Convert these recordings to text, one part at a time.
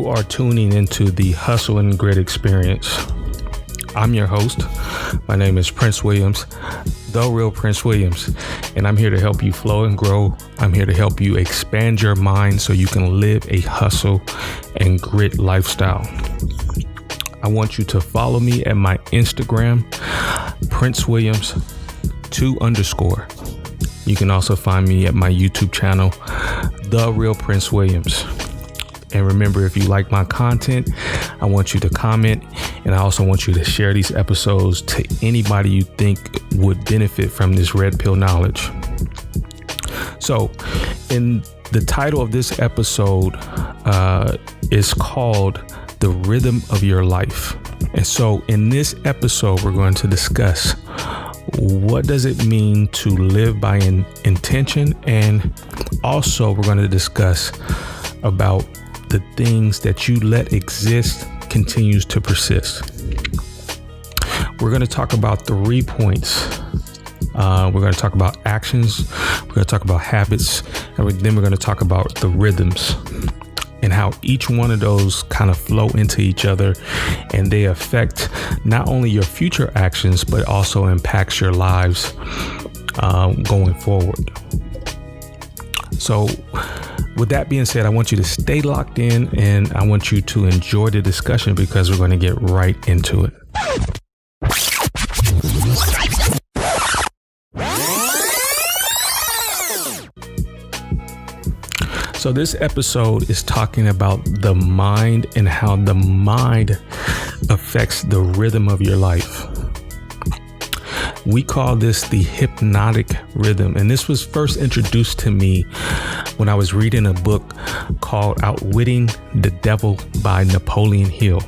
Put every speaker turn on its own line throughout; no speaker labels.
are tuning into the Hustle and Grit Experience. I'm your host. My name is Prince Williams, the real Prince Williams, and I'm here to help you flow and grow. I'm here to help you expand your mind so you can live a hustle and grit lifestyle. I want you to follow me at my Instagram, Prince Williams 2_. You can also find me at my YouTube channel, The Real Prince Williams. And remember, if you like my content, I want you to comment, and I also want you to share these episodes to anybody you think would benefit from this red pill knowledge. So, in the title of this episode is called The Rhythm of Your Life. And so in this episode, we're going to discuss what does it mean to live by intention, and also we're going to discuss about the things that you let exist continues to persist. We're going to talk about 3 points. We're going to talk about actions, we're going to talk about habits, and then we're going to talk about the rhythms and how each one of those kind of flow into each other, and they affect not only your future actions, but also impacts your lives going forward. So with that being said, I want you to stay locked in, and I want you to enjoy the discussion because we're going to get right into it. So this episode is talking about the mind and how the mind affects the rhythm of your life. We call this the hypnotic rhythm, and this was first introduced to me when I was reading a book called Outwitting the Devil by Napoleon Hill.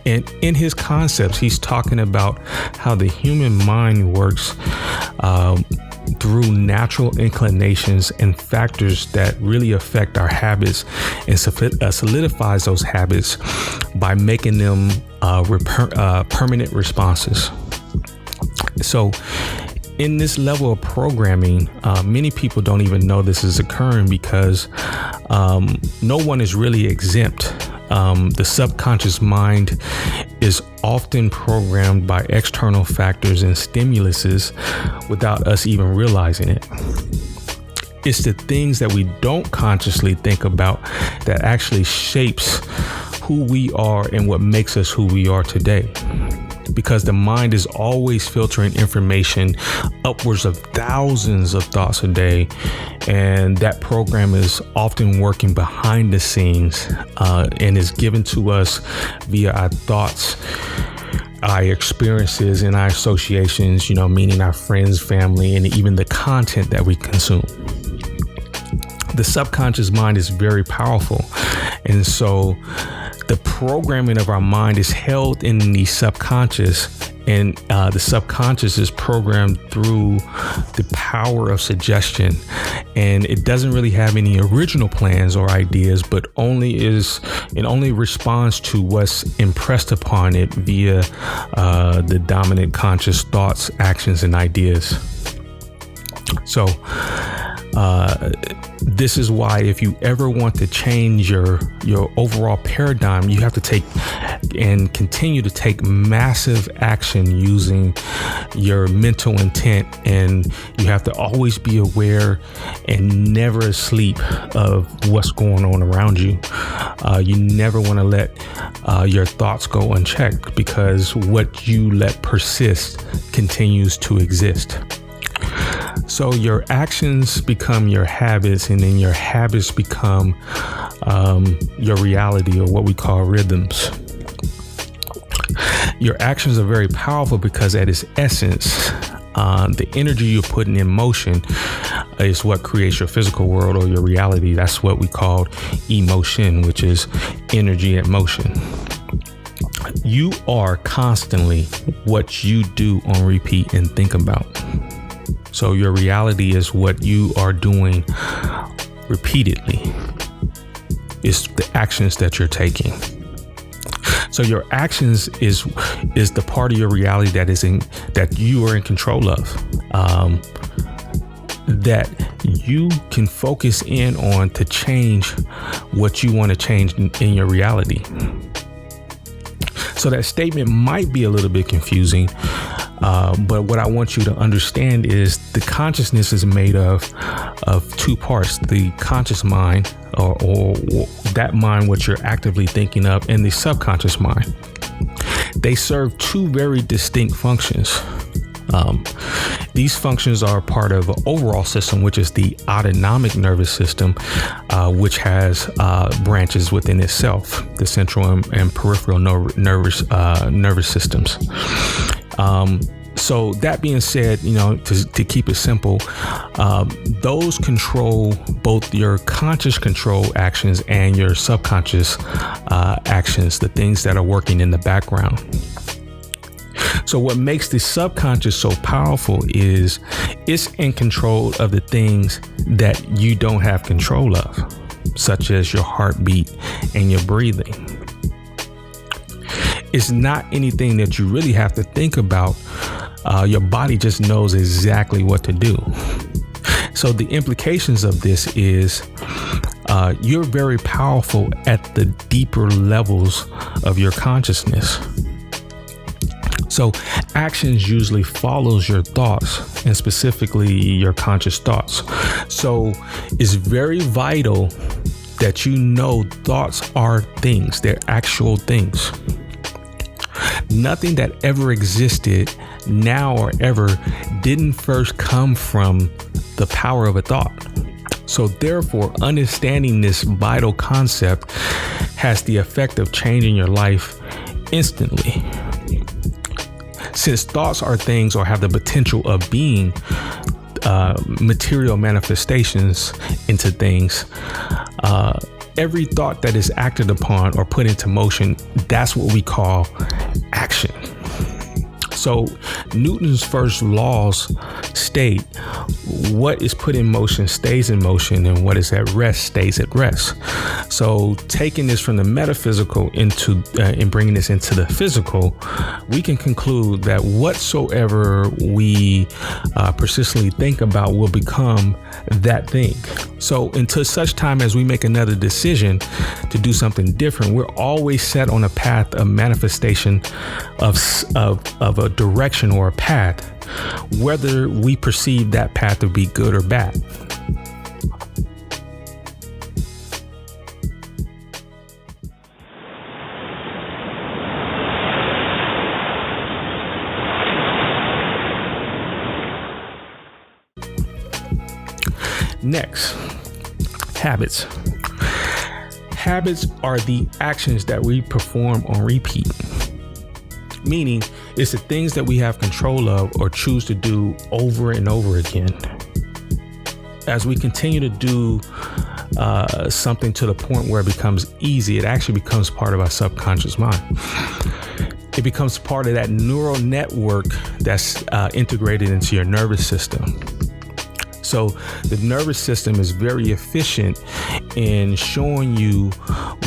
And in his concepts, he's talking about how the human mind works through natural inclinations and factors that really affect our habits, and solidifies those habits by making them permanent responses. So in this level of programming, many people don't even know this is occurring because no one is really exempt. The subconscious mind is often programmed by external factors and stimuluses without us even realizing it. It's the things that we don't consciously think about that actually shapes who we are and what makes us who we are today. Because the mind is always filtering information, upwards of thousands of thoughts a day, and that program is often working behind the scenes and is given to us via our thoughts, our experiences, and our associations, meaning our friends, family, and even the content that we consume. The subconscious mind is very powerful, and so the programming of our mind is held in the subconscious, and the subconscious is programmed through the power of suggestion, and it doesn't really have any original plans or ideas, but only responds to what's impressed upon it via the dominant conscious thoughts, actions, and ideas. So this is why if you ever want to change your overall paradigm, you have to take and continue to take massive action using your mental intent, and you have to always be aware and never asleep of what's going on around you. You never want to let your thoughts go unchecked, because what you let persist continues to exist. So your actions become your habits, and then your habits become your reality, or what we call rhythms. Your actions are very powerful because at its essence, the energy you're putting in motion is what creates your physical world or your reality. That's what we call emotion, which is energy in motion. You are constantly what you do on repeat and think about. So your reality is what you are doing repeatedly. It's the actions that you're taking. So your actions is the part of your reality that you are in control of. that you can focus in on to change what you want to change in your reality. So that statement might be a little bit confusing, but what I want you to understand is the consciousness is made of two parts: the conscious mind, or that mind what you're actively thinking of, and the subconscious mind. They serve two very distinct functions. These functions are part of an overall system, which is the autonomic nervous system, which has branches within itself, the central and peripheral nervous systems. So that being said, to keep it simple, those control both your conscious control actions and your subconscious actions, the things that are working in the background. So what makes the subconscious so powerful is it's in control of the things that you don't have control of, such as your heartbeat and your breathing. It's not anything that you really have to think about. Your body just knows exactly what to do. So the implications of this is you're very powerful at the deeper levels of your consciousness. So actions usually follows your thoughts, and specifically your conscious thoughts. So it's very vital that you know thoughts are things, they're actual things. Nothing that ever existed now or ever didn't first come from the power of a thought. So therefore, understanding this vital concept has the effect of changing your life instantly. Since thoughts are things or have the potential of being material manifestations into things, every thought that is acted upon or put into motion, that's what we call action. So Newton's first laws state what is put in motion stays in motion, and what is at rest stays at rest. So taking this from the metaphysical and bringing this into the physical, we can conclude that whatsoever we persistently think about will become that thing. So until such time as we make another decision to do something different, we're always set on a path of manifestation of a direction or a path, whether we perceive that path to be good or bad. Next, habits. Habits are the actions that we perform on repeat. Meaning, it's the things that we have control of or choose to do over and over again. As we continue to do something to the point where it becomes easy, it actually becomes part of our subconscious mind. It becomes part of that neural network that's integrated into your nervous system. So the nervous system is very efficient in showing you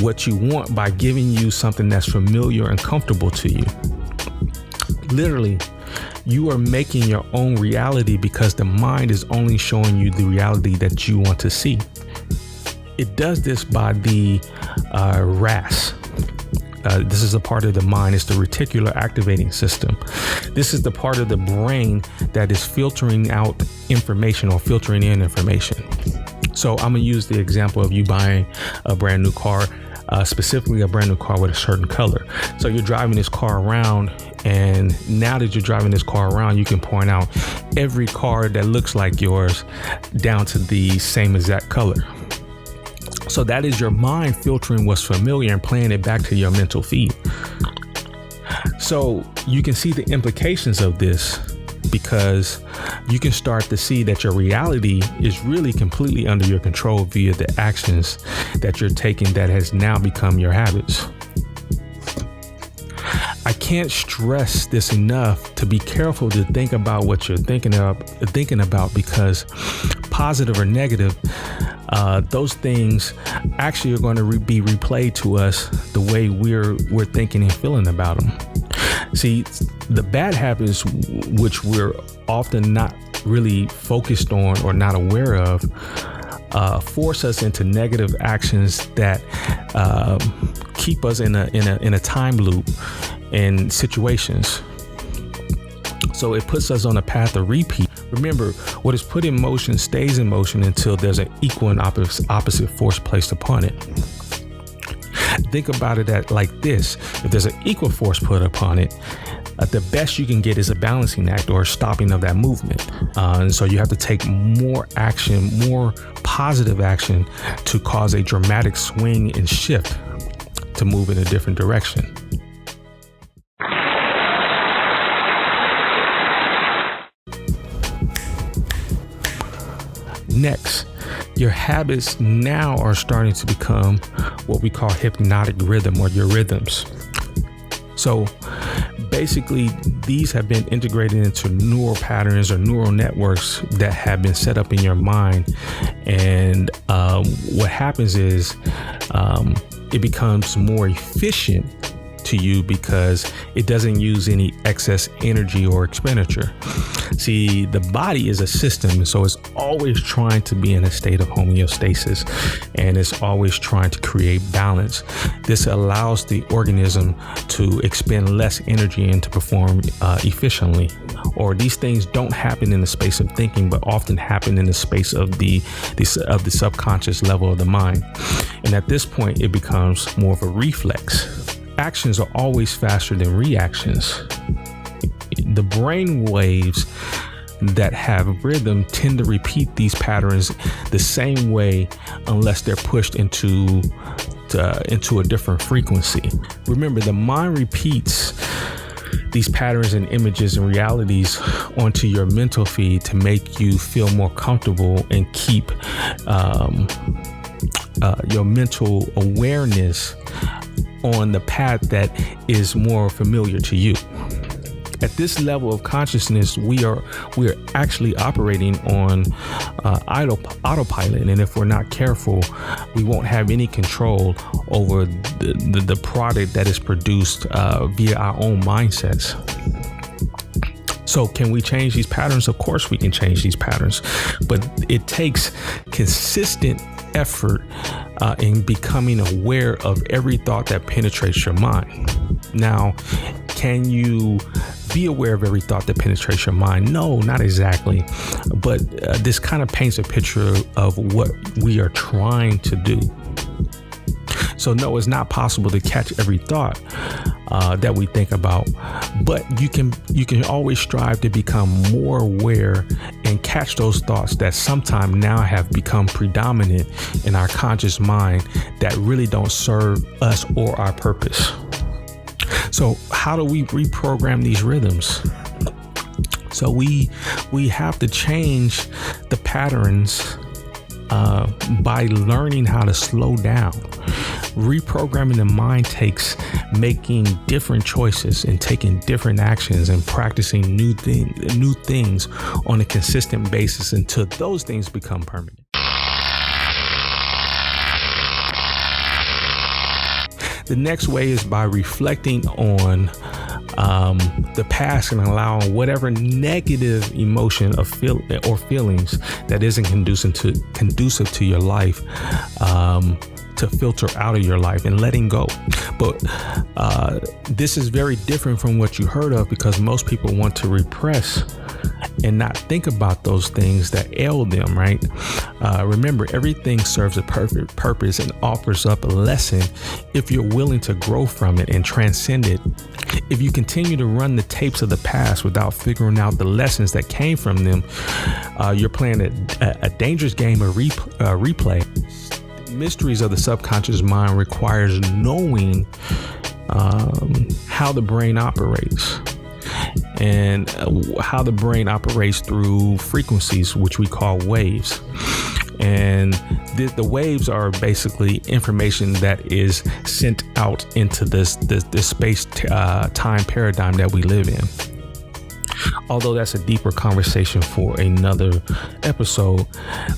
what you want by giving you something that's familiar and comfortable to you. Literally, you are making your own reality because the mind is only showing you the reality that you want to see. It does this by the RAS. This is a part of the mind. It's the reticular activating system. This is the part of the brain that is filtering out information or filtering in information. So I'm going to use the example of you buying a brand new car, specifically a brand new car with a certain color. So you're driving this car around, and now that you're driving this car around, you can point out every car that looks like yours down to the same exact color. So that is your mind filtering what's familiar and playing it back to your mental feed. So you can see the implications of this, because you can start to see that your reality is really completely under your control via the actions that you're taking that has now become your habits. I can't stress this enough to be careful to think about what you're thinking about, because positive or negative, those things actually are going to be replayed to us the way we're thinking and feeling about them. See, the bad habits, which we're often not really focused on or not aware of force us into negative actions that keep us in a time loop in situations. So it puts us on a path of repeat. Remember, what is put in motion stays in motion until there's an equal and opposite force placed upon it. Think about it like this. If there's an equal force put upon it, the best you can get is a balancing act or a stopping of that movement. And so you have to take more action, more positive action to cause a dramatic swing and shift to move in a different direction. Next, your habits now are starting to become what we call hypnotic rhythm, or your rhythms. So basically, these have been integrated into neural patterns or neural networks that have been set up in your mind. And what happens is it becomes more efficient to you because it doesn't use any excess energy or expenditure. See, the body is a system, so it's always trying to be in a state of homeostasis, and it's always trying to create balance. This allows the organism to expend less energy and to perform efficiently. Or these things don't happen in the space of thinking, but often happen in the space of the subconscious level of the mind. And at this point, it becomes more of a reflex. Actions are always faster than reactions. The brain waves that have rhythm tend to repeat these patterns the same way unless they're pushed into a different frequency. Remember, the mind repeats these patterns and images and realities onto your mental feed to make you feel more comfortable and keep your mental awareness on the path that is more familiar to you. At this level of consciousness, we are actually operating on autopilot, and if we're not careful, we won't have any control over the product that is produced via our own mindsets. So can we change these patterns? Of course we can change these patterns, but it takes consistent effort in becoming aware of every thought that penetrates your mind. Now, can you be aware of every thought that penetrates your mind? No, not exactly. But this kind of paints a picture of what we are trying to do. So no, it's not possible to catch every thought that we think about, but you can always strive to become more aware and catch those thoughts that sometimes now have become predominant in our conscious mind that really don't serve us or our purpose. So how do we reprogram these rhythms? So we have to change the patterns by learning how to slow down. Reprogramming the mind takes making different choices and taking different actions and practicing new things on a consistent basis until those things become permanent. The next way is by reflecting on the past and allowing whatever negative emotion or feelings that isn't conducive to your life to filter out of your life and letting go. But this is very different from what you heard of, because most people want to repress and not think about those things that ail them, right? Remember, everything serves a perfect purpose and offers up a lesson if you're willing to grow from it and transcend it. If you continue to run the tapes of the past without figuring out the lessons that came from them, you're playing a dangerous game of replay. Mysteries of the subconscious mind requires knowing how the brain operates. And how the brain operates through frequencies, which we call waves. And the waves are basically information that is sent out into this space time paradigm that we live in. Although that's a deeper conversation for another episode,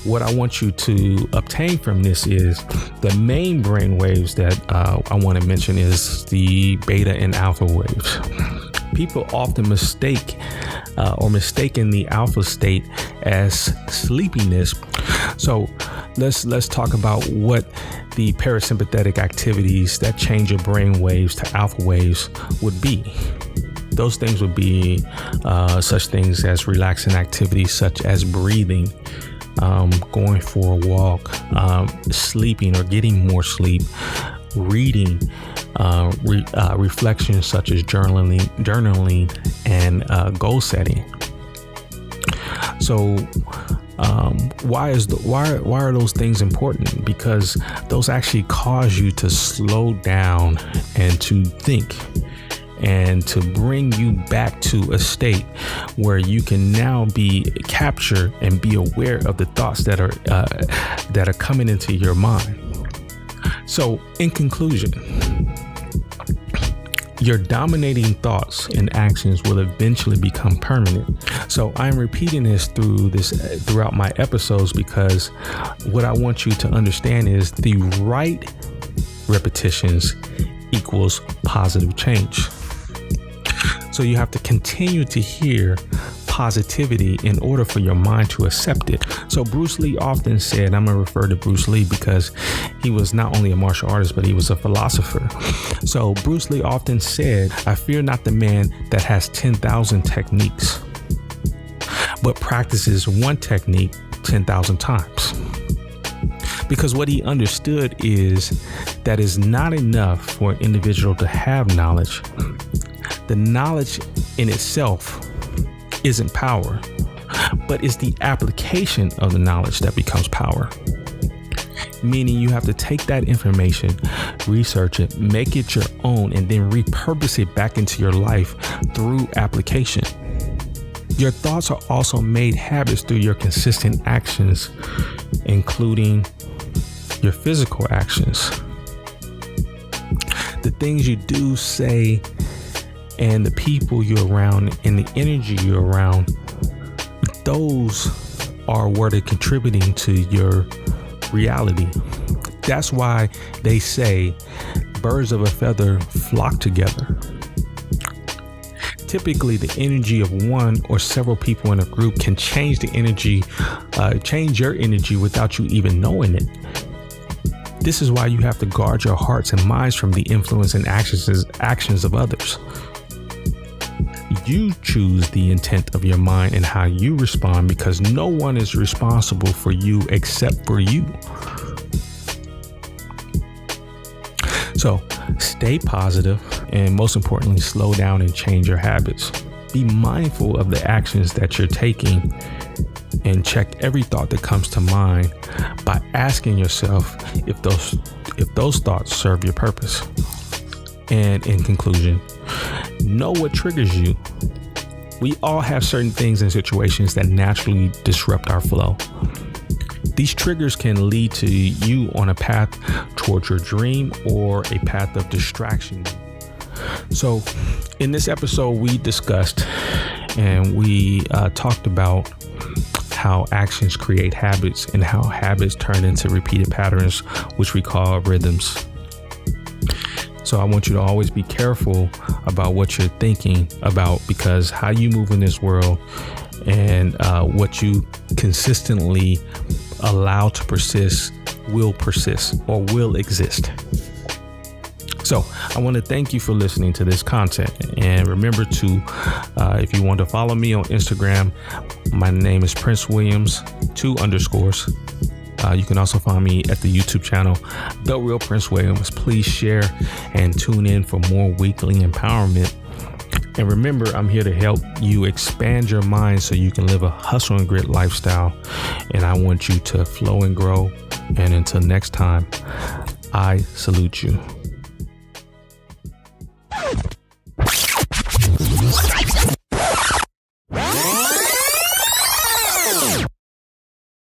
what I want you to obtain from this is the main brain waves that I want to mention is the beta and alpha waves. People often mistake or mistaken the alpha state as sleepiness. So let's talk about what the parasympathetic activities that change your brain waves to alpha waves would be. Those things would be such things as relaxing activities such as breathing, going for a walk, sleeping or getting more sleep, reading, reflection such as journaling and goal setting. So why are those things important? Because those actually cause you to slow down and to think, and to bring you back to a state where you can now be captured and be aware of the thoughts that are coming into your mind. So in conclusion, your dominating thoughts and actions will eventually become permanent. So I'm repeating this throughout my episodes because what I want you to understand is the right repetitions equals positive change. So you have to continue to hear positivity in order for your mind to accept it. So Bruce Lee often said, I'm going to refer to Bruce Lee because he was not only a martial artist, but he was a philosopher. So Bruce Lee often said, I fear not the man that has 10,000 techniques, but practices one technique 10,000 times. Because what he understood is that it's not enough for an individual to have knowledge. The knowledge in itself isn't power, but it's the application of the knowledge that becomes power. Meaning you have to take that information, research it, make it your own, and then repurpose it back into your life through application. Your thoughts are also made habits through your consistent actions, including your physical actions. The things you do, say, and the people you're around and the energy you're around, those are what are contributing to your reality. That's why they say birds of a feather flock together. Typically, the energy of one or several people in a group can change the energy, change your energy without you even knowing it. This is why you have to guard your hearts and minds from the influence and actions of others. You choose the intent of your mind and how you respond, because no one is responsible for you except for you. So stay positive, and most importantly, slow down and change your habits. Be mindful of the actions that you're taking and check every thought that comes to mind by asking yourself if those thoughts serve your purpose. And in conclusion, know what triggers you. We all have certain things and situations that naturally disrupt our flow. These triggers can lead to you on a path towards your dream or a path of distraction. So in this episode, we discussed and we talked about how actions create habits and how habits turn into repeated patterns, which we call rhythms. So I want you to always be careful about what you're thinking about, because how you move in this world and what you consistently allow to persist will exist. So I want to thank you for listening to this content. And remember to, if you want to follow me on Instagram, my name is Prince Williams, 2_. You can also find me at the YouTube channel, The Real Prince Williams. Please share and tune in for more weekly empowerment. And remember, I'm here to help you expand your mind so you can live a hustle and grit lifestyle. And I want you to flow and grow. And until next time, I salute you.